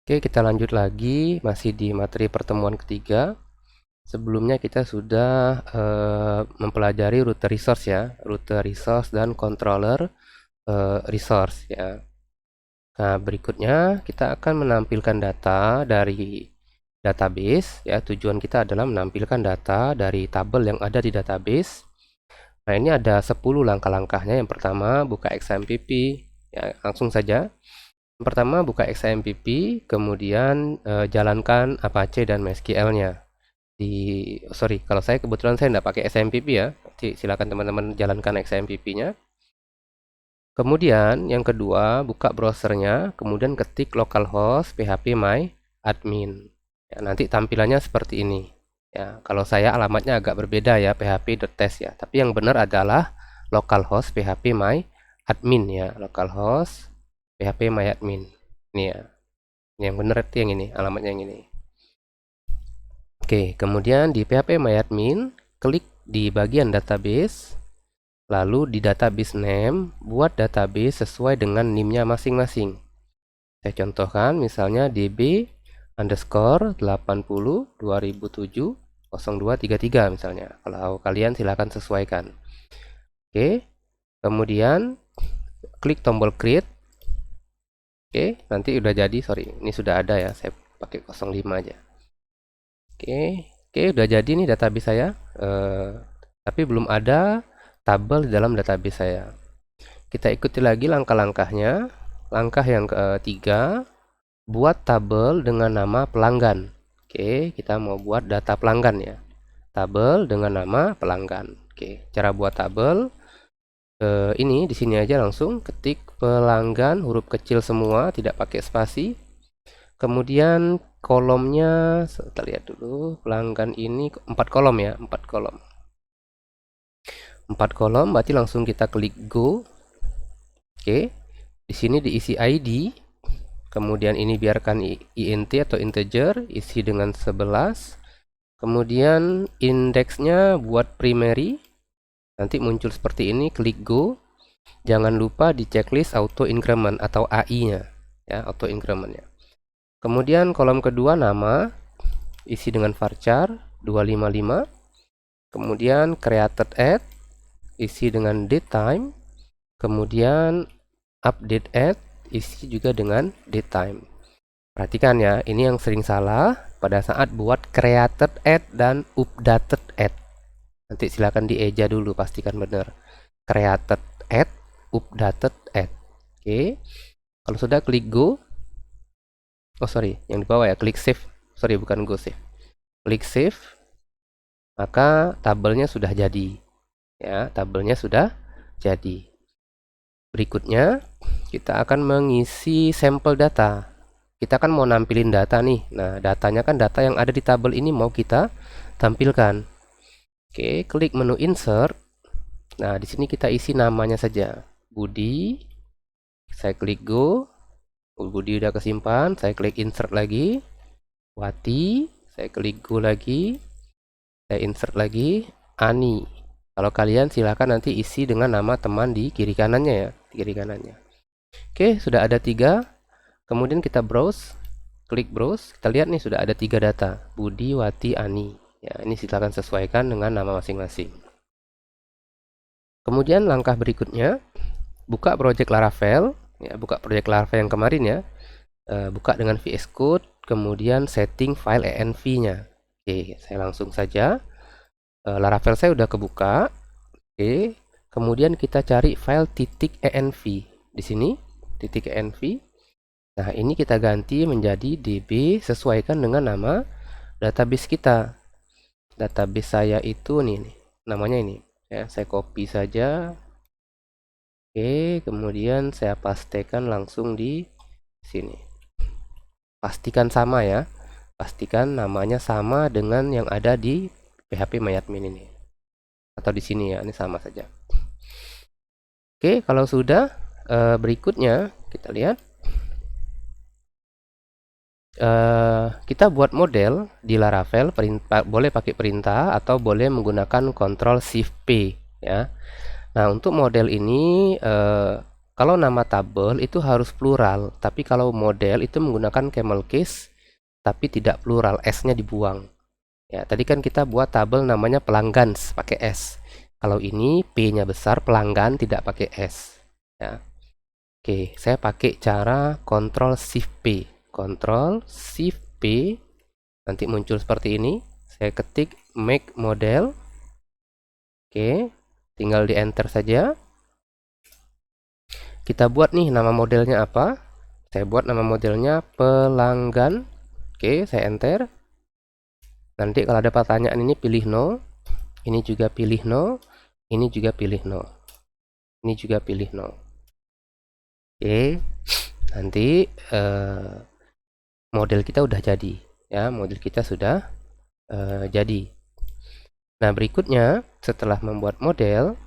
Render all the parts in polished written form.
Oke, kita lanjut lagi, masih di materi pertemuan ketiga. Sebelumnya kita sudah mempelajari rute resource ya, rute resource dan controller resource ya. Nah, berikutnya kita akan menampilkan data dari database ya. Tujuan kita adalah menampilkan data dari tabel yang ada di database. Nah, ini ada 10 langkah-langkahnya. Yang pertama, buka XAMPP ya, langsung saja. Yang pertama, buka XAMPP, kemudian jalankan Apache dan MySQL-nya. Kalau saya kebetulan saya tidak pakai XAMPP ya. Nanti silakan teman-teman jalankan XAMPP-nya. Kemudian yang kedua, buka browsernya, kemudian ketik localhost php my admin. Ya, nanti tampilannya seperti ini. Ya, kalau saya alamatnya agak berbeda ya, php.test ya. Tapi yang benar adalah localhost php my admin ya, localhost php my admin. Ini ya. Yang benar itu yang ini, alamatnya yang ini. Oke, kemudian di php my admin, klik di bagian database. Lalu di database name, buat database sesuai dengan NIM-nya masing-masing. Saya contohkan misalnya db underscore 80 2007 0233 misalnya. Kalau kalian silakan sesuaikan. Oke, kemudian klik tombol create. Oke, nanti udah jadi, sorry, ini sudah ada ya, saya pakai 05 aja. Oke, udah jadi nih database saya. Tapi belum ada tabel di dalam database saya. Kita ikuti lagi langkah-langkahnya. Langkah yang ketiga, buat tabel dengan nama pelanggan. Oke, kita mau buat data pelanggan ya. Tabel dengan nama pelanggan. Oke, cara buat tabel ini di sini aja langsung ketik pelanggan huruf kecil semua, tidak pakai spasi. Kemudian kolomnya kita lihat dulu, pelanggan ini 4 kolom ya, 4 kolom. 4 kolom berarti langsung kita klik go. Oke, di sini diisi ID, kemudian ini biarkan int atau integer, isi dengan 11. Kemudian indeksnya buat primary, nanti muncul seperti ini, klik go. Jangan lupa di checklist auto increment atau AI-nya, ya, auto increment-nya. Kemudian kolom kedua nama, isi dengan varchar 255. Kemudian created at, isi dengan date time. Kemudian update at, isi juga dengan date time. Perhatikan ya, ini yang sering salah pada saat buat created at dan updated at. Nanti silakan dieja dulu, pastikan benar. Created at, updated at. Oke. Kalau sudah klik go. Oh sorry, yang di bawah ya, klik save. Sorry, bukan go save. Klik save. Maka tabelnya sudah jadi. Ya, tabelnya sudah jadi. Berikutnya, kita akan mengisi sampel data. Kita kan mau nampilin data nih. Nah, datanya kan data yang ada di tabel ini mau kita tampilkan. Oke, klik menu insert. Nah, di sini kita isi namanya saja. Budi. Saya klik go. Budi udah kesimpan. Saya klik insert lagi. Wati. Saya klik go lagi. Saya insert lagi. Ani. Kalau kalian silahkan nanti isi dengan nama teman di kiri kanannya ya. Di kiri kanannya. Oke, sudah ada 3. Kemudian kita browse. Klik browse. Kita lihat nih sudah ada 3 data. Budi, Wati, Ani. Ya, ini silakan sesuaikan dengan nama masing-masing. Kemudian langkah berikutnya, buka project Laravel. Ya, buka project Laravel yang kemarin ya. Buka dengan VS Code. Kemudian setting file env-nya. Oke, saya langsung saja. Laravel saya udah kebuka. Oke, kemudian kita cari file .env di sini, .env. Nah, ini kita ganti menjadi db sesuaikan dengan nama database kita. Database saya itu nih, namanya ini. Ya, saya copy saja. Oke, kemudian saya pastekan langsung di sini. Pastikan sama ya. Pastikan namanya sama dengan yang ada di php my admin ini. Atau di sini ya, ini sama saja. Oke, kalau sudah, berikutnya kita lihat. Kita buat model di Laravel, boleh pakai perintah atau boleh menggunakan Ctrl Shift P ya. Nah, untuk model ini Kalau nama tabel itu harus plural, tapi kalau model itu menggunakan camel case, tapi tidak plural, S-nya dibuang. Ya, tadi kan kita buat tabel namanya pelanggan pakai S. Kalau ini P-nya besar, pelanggan tidak pakai S. Ya. Oke, saya pakai cara Ctrl Shift P. Ctrl Shift P, nanti muncul seperti ini. Saya ketik make model. Oke, tinggal di enter saja. Kita buat nih nama modelnya apa. Saya buat nama modelnya pelanggan. Oke, saya enter. Nanti kalau ada pertanyaan ini pilih no. Ini juga pilih no. Ini juga pilih no. Ini juga pilih no. Oke, nanti model kita udah jadi. Ya, model kita sudah jadi. Nah, berikutnya setelah membuat model,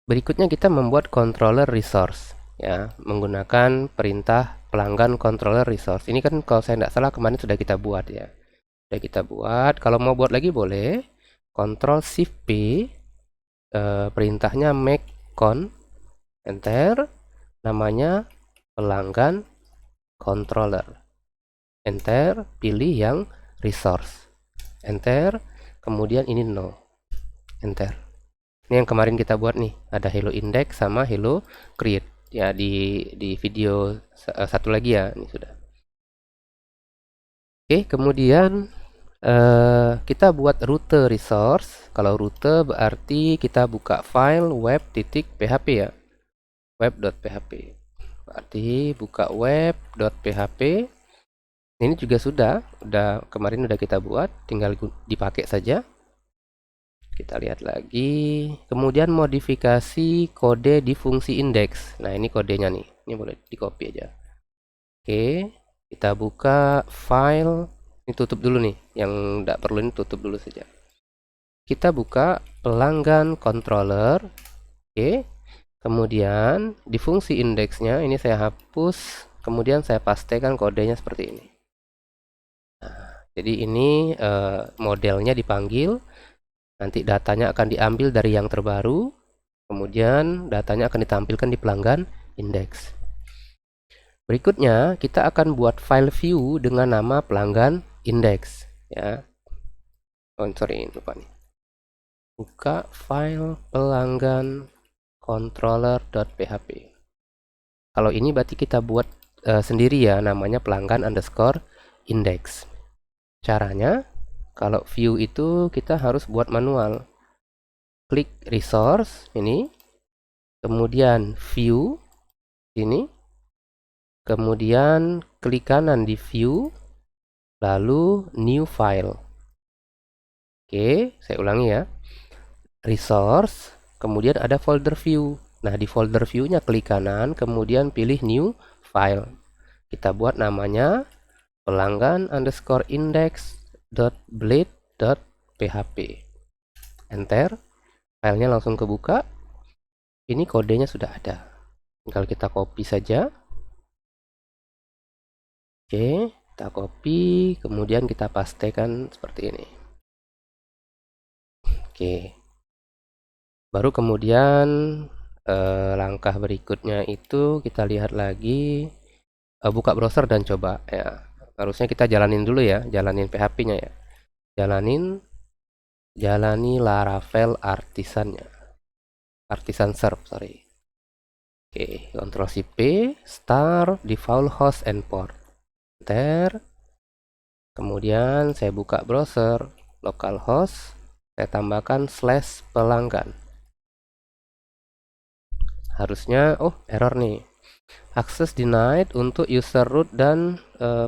berikutnya kita membuat controller resource. Ya, menggunakan perintah pelanggan controller resource. Ini kan kalau saya tidak salah kemarin sudah kita buat ya. Sudah kita buat. Kalau mau buat lagi boleh. Ctrl Shift P. Perintahnya make con. Enter. Namanya pelanggan controller. Enter. Pilih yang resource. Enter. Kemudian ini no. Enter. Ini yang kemarin kita buat nih. Ada hello index sama hello create. Ya di video satu lagi ya. Ini sudah. Oke, kemudian kita buat rute resource. Kalau rute berarti kita buka file web.php ya. Web.php. Berarti buka web.php. Ini juga sudah kemarin udah kita buat, tinggal dipakai saja. Kita lihat lagi. Kemudian modifikasi kode di fungsi index. Nah, ini kodenya nih. Ini boleh di copy aja. Oke, kita buka file. Ini tutup dulu nih. Yang tidak perlu ini tutup dulu saja. Kita buka pelanggan controller. Oke. Kemudian di fungsi indeksnya ini saya hapus. Kemudian saya pastekan kodenya seperti ini. Nah, jadi ini modelnya dipanggil. Nanti datanya akan diambil dari yang terbaru. Kemudian datanya akan ditampilkan di pelanggan index. Berikutnya kita akan buat file view dengan nama pelanggan index ya. Oh sorry, lupa nih. Buka file pelanggan controller.php. Kalau ini berarti kita buat sendiri ya, namanya pelanggan underscore index. Caranya kalau view itu kita harus buat manual. Klik resource ini, kemudian view ini, kemudian klik kanan di view, lalu new file. Oke, saya ulangi ya. Resource, kemudian ada folder view. Nah, di folder view-nya klik kanan, kemudian pilih new file. Kita buat namanya pelanggan underscore index.blade.php. Enter. Filenya langsung kebuka. Ini kodenya sudah ada. Tinggal kita copy saja. Oke, kita copy, kemudian kita pastekan seperti ini. Oke. Baru kemudian langkah berikutnya itu kita lihat lagi, buka browser dan coba ya. Harusnya kita jalanin dulu ya, jalanin PHP-nya ya. Jalani Laravel artisannya. Artisan serve, sorry. Oke, Ctrl C P, start default host and port. Enter. Kemudian saya buka browser, localhost, saya tambahkan /pelanggan. Harusnya, oh error nih. Access denied untuk user root dan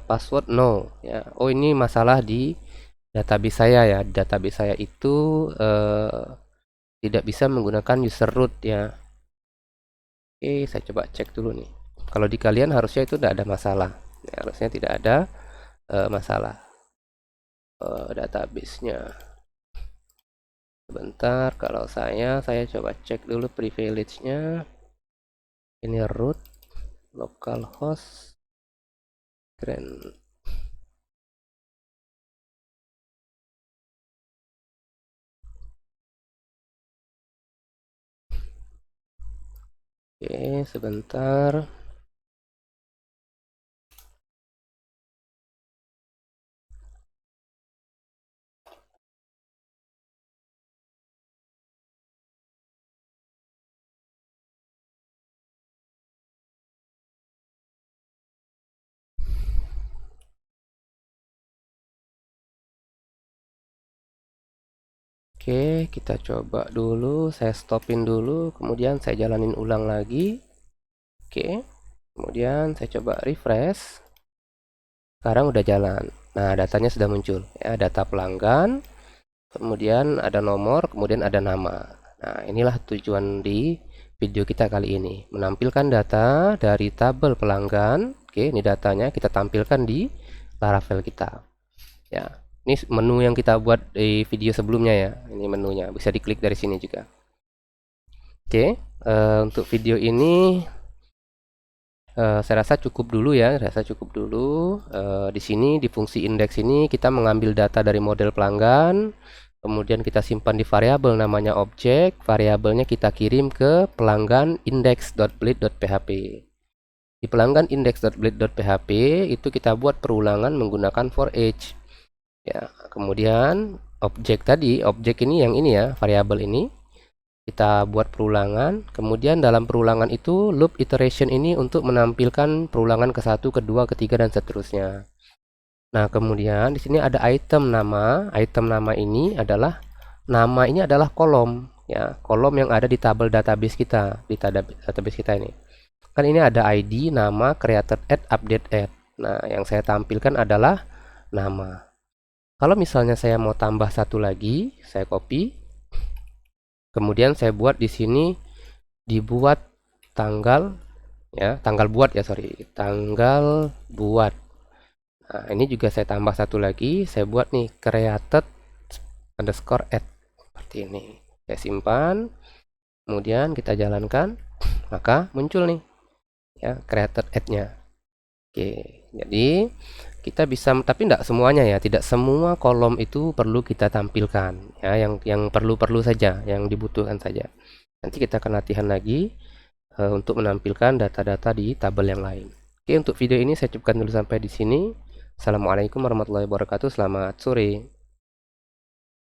password no. Ya, oh ini masalah di database saya ya. Database saya itu tidak bisa menggunakan user root ya. Oke, saya coba cek dulu nih. Kalau di kalian harusnya itu tidak ada masalah. Ya, harusnya tidak ada masalah database-nya. Sebentar, kalau saya coba cek dulu privilege-nya. Ini root, localhost, grand. Oke, sebentar. Oke, kita coba dulu. Saya stopin dulu, kemudian saya jalanin ulang lagi. Oke, kemudian saya coba refresh. Sekarang udah jalan. Nah, datanya sudah muncul. Ya, data pelanggan, kemudian ada nomor, kemudian ada nama. Nah, inilah tujuan di video kita kali ini. Menampilkan data dari tabel pelanggan. Oke, ini datanya kita tampilkan di Laravel kita. Ya, ini menu yang kita buat di video sebelumnya ya. Ini menunya, bisa diklik dari sini juga. Oke, untuk video ini saya rasa cukup dulu ya. Di sini di fungsi indeks ini kita mengambil data dari model pelanggan, kemudian kita simpan di variabel namanya objek. Variabelnya kita kirim ke pelanggan index.bleed.php. Di pelanggan index.bleed.php itu kita buat perulangan menggunakan for each. Ya, kemudian objek ini yang ini ya, variabel ini kita buat perulangan. Kemudian dalam perulangan itu loop iteration ini untuk menampilkan perulangan ke satu, kedua, ketiga dan seterusnya. Nah, kemudian di sini ada item nama. Item nama ini adalah kolom ya, kolom yang ada di tabel database kita, di database kita ini. Kan ini ada ID, nama, created add, update add. Nah, yang saya tampilkan adalah nama. Kalau misalnya saya mau tambah satu lagi, saya copy. Kemudian saya buat di sini dibuat tanggal ya, tanggal buat. Nah, ini juga saya tambah satu lagi, saya buat nih created underscore add seperti ini. Saya simpan, kemudian kita jalankan, maka muncul nih ya created add-nya. Oke, jadi kita bisa, tapi tidak semuanya ya, tidak semua kolom itu perlu kita tampilkan ya, yang perlu saja, yang dibutuhkan saja. Nanti kita akan latihan lagi untuk menampilkan data-data di tabel yang lain. Oke, untuk video ini saya cukupkan dulu sampai di sini. Assalamualaikum warahmatullahi wabarakatuh. Selamat sore.